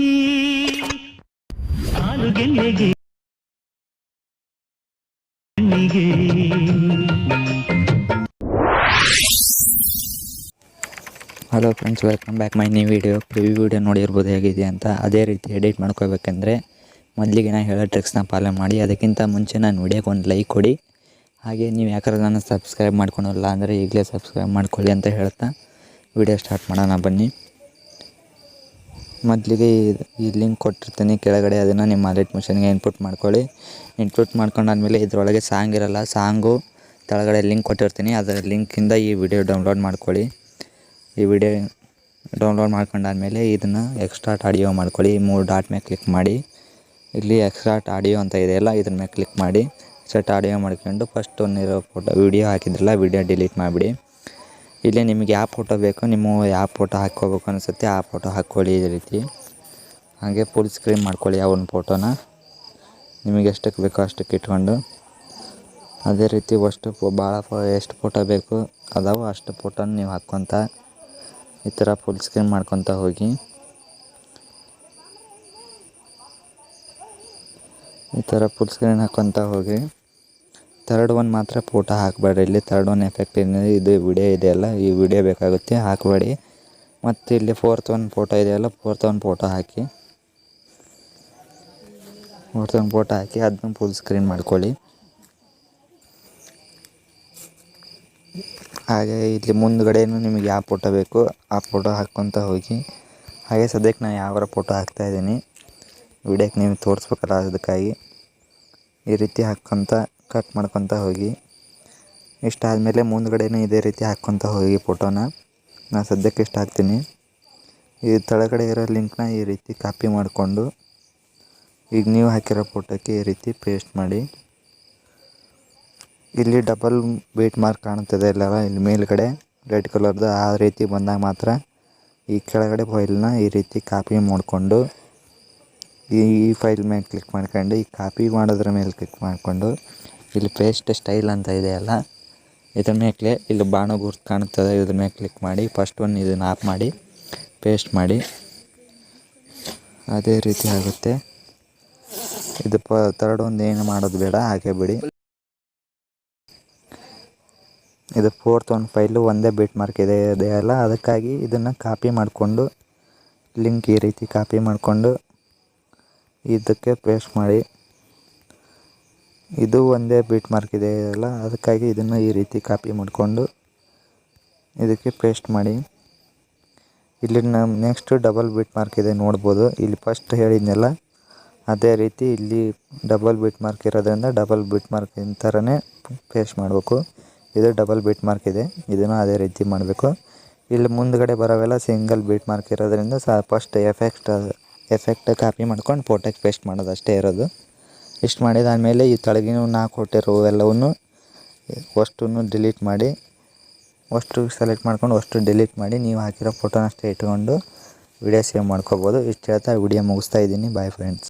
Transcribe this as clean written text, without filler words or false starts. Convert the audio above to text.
Hello friends, welcome back my new video. Preview video ನೋಡಿರ್ಬೋದು ಹೇಗಿದೆ ಅಂತ. ಅದೇ ರೀತಿ ಎಡಿಟ್ ಮಾಡ್ಕೋಬೇಕಂದ್ರೆ ಮೊದಲಿಗೆ ನಾನು ಹೇಳೋ ಟ್ರಿಕ್ಸ್ನ ಫಾಲೋ ಮಾಡಿ. ಅದಕ್ಕಿಂತ ಮುಂಚೆ ನಾನು ವಿಡಿಯೋಗೆ ಒಂದು ಲೈಕ್ ಕೊಡಿ. ಹಾಗೆ ನೀವು ಯಾಕಂದ್ರೆ ನಾನು ಸಬ್ಸ್ಕ್ರೈಬ್ ಮಾಡ್ಕೊಳಲ್ಲ ಅಂದರೆ ಈಗಲೇ ಸಬ್ಸ್ಕ್ರೈಬ್ ಮಾಡ್ಕೊಳ್ಳಿ ಅಂತ ಹೇಳ್ತಾ ವಿಡಿಯೋ ಸ್ಟಾರ್ಟ್ ಮಾಡೋಣ ಬನ್ನಿ. ಮೊದಲಿಗೆ ಈ ಲಿಂಕ್ ಕೊಟ್ಟಿರ್ತೀನಿ ಕೆಳಗಡೆ, ಅದನ್ನು ನಿಮ್ಮ ವಾಲೆಟ್ ಮಿಷನ್ಗೆ ಇನ್ಪುಟ್ ಮಾಡ್ಕೊಳ್ಳಿ. ಇನ್ಪುಟ್ ಮಾಡ್ಕೊಂಡಾದ್ಮೇಲೆ ಇದರೊಳಗೆ ಸಾಂಗ್ ಇರಲ್ಲ, ಸಾಂಗು ಕೆಳಗಡೆ ಲಿಂಕ್ ಕೊಟ್ಟಿರ್ತೀನಿ, ಅದರ ಲಿಂಕಿಂದ ಈ ವಿಡಿಯೋ ಡೌನ್ಲೋಡ್ ಮಾಡ್ಕೊಳ್ಳಿ. ಈ ವಿಡಿಯೋ ಡೌನ್ಲೋಡ್ ಮಾಡ್ಕೊಂಡಾದ್ಮೇಲೆ ಇದನ್ನು ಎಕ್ಸ್ಟ್ರಾಕ್ಟ್ ಆಡಿಯೋ ಮಾಡ್ಕೊಳ್ಳಿ. 3 ಡಾಟ್ ಮೇಲೆ ಕ್ಲಿಕ್ ಮಾಡಿ, ಇಲ್ಲಿ ಎಕ್ಸ್ಟ್ರಾಕ್ಟ್ ಆಡಿಯೋ ಅಂತ ಇದೆಯಲ್ಲ ಇದ್ರ ಮೇಲೆ ಕ್ಲಿಕ್ ಮಾಡಿ ಎಕ್ಸ್ಟ್ರಾಕ್ಟ್ ಆಡಿಯೋ ಮಾಡ್ಕೊಂಡು ಫಸ್ಟ್ ಒಂದಿರೋ ಫೋಟೋ ವಿಡಿಯೋ ಹಾಕಿದ್ರಲ್ಲ ವಿಡಿಯೋ ಡಿಲೀಟ್ ಮಾಡಿಬಿಡಿ. ಇಲ್ಲಿ ನಿಮಗೆ ಯಾವ ಫೋಟೋ ಬೇಕು, ನಿಮ್ಮ ಯಾವ ಫೋಟೋ ಹಾಕ್ಕೋಬೇಕು ಅನಿಸುತ್ತೆ ಆ ಫೋಟೋ ಹಾಕ್ಕೊಳ್ಳಿ. ಈ ರೀತಿ ಹಾಗೆ ಫುಲ್ ಸ್ಕ್ರೀನ್ ಮಾಡ್ಕೊಳ್ಳಿ ಆ ಒಂದು ಫೋಟೋನ ನಿಮಗೆ ಎಷ್ಟಕ್ಕೆ ಬೇಕೋ ಅಷ್ಟಕ್ಕೆ ಇಟ್ಕೊಂಡು. ಅದೇ ರೀತಿ ಎಷ್ಟು ಫೋಟೋ ಬೇಕು ಅದಾವೆ ಅಷ್ಟು ಫೋಟೋನ ನೀವು ಹಾಕ್ಕೊತ ಈ ಥರ ಫುಲ್ ಸ್ಕ್ರೀನ್ ಮಾಡ್ಕೊತ ಹೋಗಿ. ಈ ಥರ ಫುಲ್ ಸ್ಕ್ರೀನ್ ಹಾಕ್ಕೊತ ಹೋಗಿ. ಥರ್ಡ್ ಒನ್ ಮಾತ್ರ ಫೋಟೋ ಹಾಕಬೇಡ್ರಿ. ಇಲ್ಲಿ ಥರ್ಡ್ ಒನ್ ಎಫೆಕ್ಟ್ ಏನಿದೆ, ಇದು ವಿಡಿಯೋ ಇದೆಯಲ್ಲ ಈ ವಿಡಿಯೋ ಬೇಕಾಗುತ್ತೆ, ಹಾಕಬೇಡಿ. ಮತ್ತು ಇಲ್ಲಿ ಫೋರ್ತ್ ಒನ್ ಫೋಟೋ ಇದೆಯಲ್ಲ ಫೋರ್ತ್ ಒನ್ ಫೋಟೋ ಹಾಕಿ. ಅದನ್ನ ಫುಲ್ ಸ್ಕ್ರೀನ್ ಮಾಡ್ಕೊಳ್ಳಿ. ಹಾಗೆ ಇಲ್ಲಿ ಮುಂದ್ಗಡೆನೂ ನಿಮಗೆ ಯಾವ ಫೋಟೋ ಬೇಕು ಆ ಫೋಟೋ ಹಾಕ್ಕೊತ ಹೋಗಿ. ಹಾಗೆ ಸದ್ಯಕ್ಕೆ ನಾನು ಯಾವ ಫೋಟೋ ಹಾಕ್ತಾಯಿದ್ದೀನಿ ವಿಡಿಯೋಕ್ಕೆ ನೀವು ತೋರಿಸ್ಬೇಕಲ್ಲ, ಅದಕ್ಕಾಗಿ ಈ ರೀತಿ ಹಾಕ್ಕೊತ ಕಟ್ ಮಾಡ್ಕೊತ ಹೋಗಿ. ಇಷ್ಟಾದಮೇಲೆ ಮುಂದ್ಗಡೆನೂ ಇದೇ ರೀತಿ ಹಾಕ್ಕೊತ ಹೋಗಿ ಫೋಟೋನ. ನಾನು ಸದ್ಯಕ್ಕೆ ಇಷ್ಟು ಹಾಕ್ತೀನಿ. ಈ ಕೆಳಗಡೆ ಇರೋ ಲಿಂಕ್ನ ಈ ರೀತಿ ಕಾಪಿ ಮಾಡಿಕೊಂಡು ಈಗ ನೀವು ಹಾಕಿರೋ ಫೋಟೋಕ್ಕೆ ಈ ರೀತಿ ಪೇಸ್ಟ್ ಮಾಡಿ. ಇಲ್ಲಿ ಡಬಲ್ ಬೀಟ್ ಮಾರ್ಕ್ ಕಾಣ್ತದೆ ಇಲ್ಲವ, ಇಲ್ಲಿ ಮೇಲ್ಗಡೆ ರೆಡ್ ಕಲರ್ದು, ಆ ರೀತಿ ಬಂದಾಗ ಮಾತ್ರ ಈ ಕೆಳಗಡೆ ಫೈಲ್ನ ಈ ರೀತಿ ಕಾಪಿ ಮಾಡಿಕೊಂಡು ಈ ಫೈಲ್ ಮೇಲೆ ಕ್ಲಿಕ್ ಮಾಡ್ಕೊಂಡು ಈ ಕಾಪಿ ಮಾಡೋದ್ರ ಮೇಲೆ ಕ್ಲಿಕ್ ಮಾಡಿಕೊಂಡು ಇಲ್ಲಿ ಪೇಸ್ಟ್ ಸ್ಟೈಲ್ ಅಂತ ಇದೆಯಲ್ಲ ಇದ್ರ ಮೇಲೆ ಇಲ್ಲಿ ಬಾಣ ಗುರ್ತು ಕಾಣ್ತದೆ, ಇದ್ರ ಮೇಲೆ ಕ್ಲಿಕ್ ಮಾಡಿ ಫಸ್ಟ್ ಒನ್ ಇದನ್ನು ಆಫ್ ಮಾಡಿ ಪೇಸ್ಟ್ ಮಾಡಿ. ಅದೇ ರೀತಿ ಆಗುತ್ತೆ. ಇದು ಥರ್ಡ್ ಒಂದು ಏನು ಮಾಡೋದು ಬೇಡ, ಹಾಗೆ ಬಿಡಿ. ಇದು ಫೋರ್ತ್ ಒಂದು ಫೈಲು ಒಂದೇ ಬೀಟ್ ಮಾರ್ಕ್ ಇದೆಯಲ್ಲ ಅದಕ್ಕಾಗಿ ಇದನ್ನು ಕಾಪಿ ಮಾಡಿಕೊಂಡು ಲಿಂಕ್ ಈ ರೀತಿ ಕಾಪಿ ಮಾಡಿಕೊಂಡು ಇದಕ್ಕೆ ಪೇಸ್ಟ್ ಮಾಡಿ. ಇದು ಒಂದೇ ಬೀಟ್ ಮಾರ್ಕ್ ಇದೆಯಲ್ಲ ಅದಕ್ಕಾಗಿ ಇದನ್ನು ಈ ರೀತಿ ಕಾಪಿ ಮಾಡಿಕೊಂಡು ಇದಕ್ಕೆ ಪೇಸ್ಟ್ ಮಾಡಿ. ಇಲ್ಲಿ ನೆಕ್ಸ್ಟ್ ಡಬಲ್ ಬೀಟ್ ಮಾರ್ಕ್ ಇದೆ ನೋಡ್ಬೋದು. ಇಲ್ಲಿ ಫಸ್ಟ್ ಹೇಳಿದ್ನಲ್ಲ ಅದೇ ರೀತಿ ಇಲ್ಲಿ ಡಬಲ್ ಬೀಟ್ ಮಾರ್ಕ್ ಇರೋದ್ರಿಂದ ಡಬಲ್ ಬೀಟ್ ಮಾರ್ಕ್ ಥರನೇ ಪೇಸ್ಟ್ ಮಾಡಬೇಕು. ಇದು ಡಬಲ್ ಬೀಟ್ ಮಾರ್ಕ್ ಇದೆ, ಇದನ್ನು ಅದೇ ರೀತಿ ಮಾಡಬೇಕು. ಇಲ್ಲಿ ಮುಂದ್ಗಡೆ ಬರೋವೆಲ್ಲ ಸಿಂಗಲ್ ಬೀಟ್ ಮಾರ್ಕ್ ಇರೋದ್ರಿಂದ ಫಸ್ಟ್ ಎಫೆಕ್ಟ್ ಕಾಪಿ ಮಾಡ್ಕೊಂಡು ಫೋಟೋಕ್ಕೆ ಪೇಸ್ಟ್ ಮಾಡೋದು ಅಷ್ಟೇ ಇರೋದು. ಇಷ್ಟು ಮಾಡಿದಾದಮೇಲೆ ಈ ತೆಳಗಿನ 4 ಕೊಟ್ಟಿರೋ ಎಲ್ಲವನ್ನು ಅಷ್ಟನ್ನು ಡಿಲೀಟ್ ಮಾಡಿ, ಅಷ್ಟು ಸೆಲೆಕ್ಟ್ ಮಾಡ್ಕೊಂಡು ಅಷ್ಟು ಡಿಲೀಟ್ ಮಾಡಿ ನೀವು ಹಾಕಿರೋ ಫೋಟೋನ ಅಷ್ಟೇ ಇಟ್ಕೊಂಡು ವಿಡಿಯೋ ಸೇವ್ ಮಾಡ್ಕೋಬೋದು. ಇಷ್ಟು ಹೇಳ್ತಾ ವಿಡಿಯೋ ಮುಗಿಸ್ತಾ ಇದ್ದೀನಿ. Bye friends.